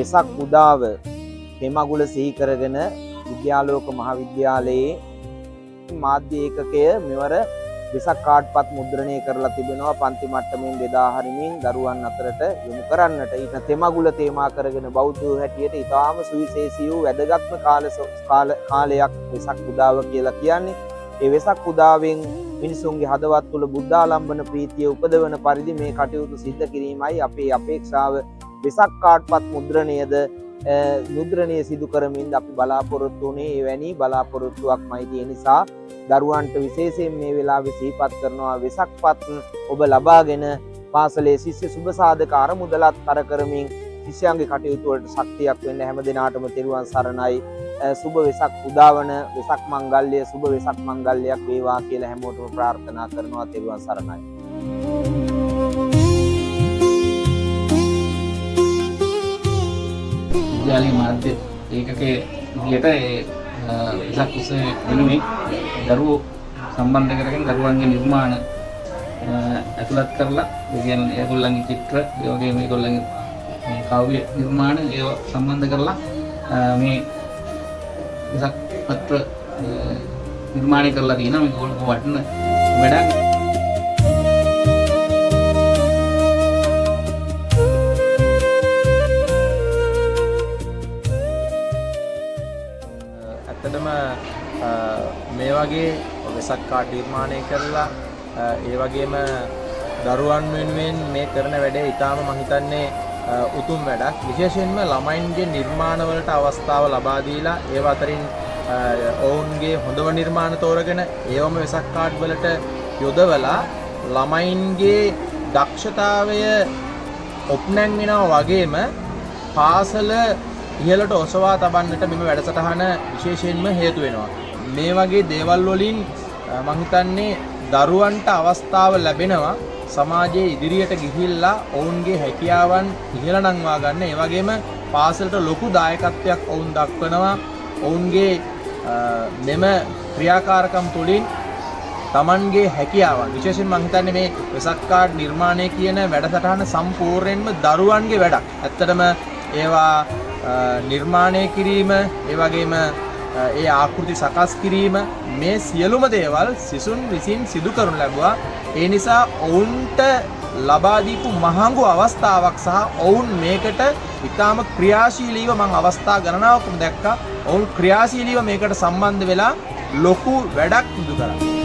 වෙසක් උදාව තෙමගුල සිහි කරගෙන විද්‍යාලෝක මහාවිද්‍යාලයේ මාධ්‍ය ඒකකය මෙවර වෙසක් කාඩ්පත් මුද්‍රණය කරලා තිබෙනවා පන්ති මට්ටමින් බෙදා හරිමින් දරුවන් අතරට යොමු කරන්නට. ඊට තෙමගුල තේමා කරගෙන බෞද්ධ හැටියට ඉතාම සුවිශේෂී වූ වැදගත්ම කාලයක් වෙසක් උදාව කියලා කියන්නේ. ඒ වෙසක් උදාවෙන් මිනිසුන්ගේ හදවත් තුළ බුද්ධාලම්බන ප්‍රීතිය උපදවන පරිදි මේ කටයුතු සිද්ධ කිරීමයි අපේ අපේක්ෂාව. වෙසක් කාඩ්පත් මුද්‍රණය සිදු කරමින් අපි බලාපොරොත්තු වුණේ එවැනි බලාපොරොත්තුවක්මයි. ඒ නිසා දරුවන්ට විශේෂයෙන් මේ වෙලාවේ සිහිපත් කරනවා වෙසක්පත් ඔබ ලබාගෙන පාසලේ ශිෂ්‍ය සුබ සාධක අරමුදලත් කර කරමින් ශිෂ්‍යයන්ගේ කටයුතු වලට ශක්තියක් වෙන්න හැම දිනාටම තෙරුවන් සරණයි. සුබ වෙසක් උදාවන වෙසක් මංගල්‍ය සුබ වෙසක් මංගල්‍යයක් වේවා කියලා හැමෝටම ප්‍රාර්ථනා කරනවා. තෙරුවන් සරණයි. විද්‍යාලීය මාධ්‍ය ඒකකයේ විදියට වෙසක් උත්සවයේ වෙනුවෙන් දරුවෝ සම්බන්ධ කරගෙන දරුවන්ගේ නිර්මාණ ඇතුළත් කරලා ඒ කියන්නේ ඒගොල්ලන්ගේ චිත්‍ර ඒ වගේම ඒගොල්ලන්ගේ මේ කාව්‍ය නිර්මාණ ඒව සම්බන්ධ කරලා මේ වෙසක් පත්‍ර නිර්මාණය කරලා තියෙනවා. මේක වටින වැඩක්. ඇත්තටම මේ වගේ වෙසක් කාඩ් නිර්මාණය කරලා ඒ වගේම දරුවන් වෙනුවෙන් මේ කරන වැඩේ ඊටාම මම හිතන්නේ උතුම් වැඩක්. විශේෂයෙන්ම ළමයින්ගේ නිර්මාණවලට අවස්ථාව ලබා දීලා ඒව අතරින් ඔවුන්ගේ හොඳම නිර්මාණ තෝරගෙන ඒවම වෙසක් කාඩ් වලට යොදවලා ළමයින්ගේ දක්ෂතාවය ඔප්නැන් වෙනවා වගේම පාසල ඉහළට ඔසවා තබන්නට මෙම වැඩසටහන විශේෂයෙන්ම හේතු වෙනවා. මේ වගේ දේවල් වලින් මම හිතන්නේ දරුවන්ට අවස්ථාව ලැබෙනවා සමාජයේ ඉදිරියට ගිහිල්ලා ඔවුන්ගේ හැකියාවන් ඉහළ නංවා ගන්න. ඒ වගේම පාසලට ලොකු දායකත්වයක් ඔවුන් දක්වනවා. ඔවුන්ගේ මෙම ක්‍රියාකාරකම් තුළින් තමන්ගේ හැකියාවන් විශේෂයෙන් මම හිතන්නේ මේ වෙසක් කාඩ් නිර්මාණය කියන වැඩසටහන සම්පූර්ණයෙන්ම දරුවන්ගේ වැඩක්. ඇත්තටම ඒවා නිර්මාණය කිරීම ඒ වගේම ඒ ආකෘති සකස් කිරීම මේ සියලුම දේවල් සිසුන් විසින් සිදු කරනු ලැබුවා. ඒ නිසා ඔවුන්ට ලබා දීපු මහඟු අවස්ථාවක් සහ ඔවුන් මේකට ඉතාම ක්‍රියාශීලීව මම අවස්ථා ගණනාවක්ම දැක්කා. ඔවුන් ක්‍රියාශීලීව මේකට සම්බන්ධ වෙලා ලොකු වැඩක් සිදු කරා.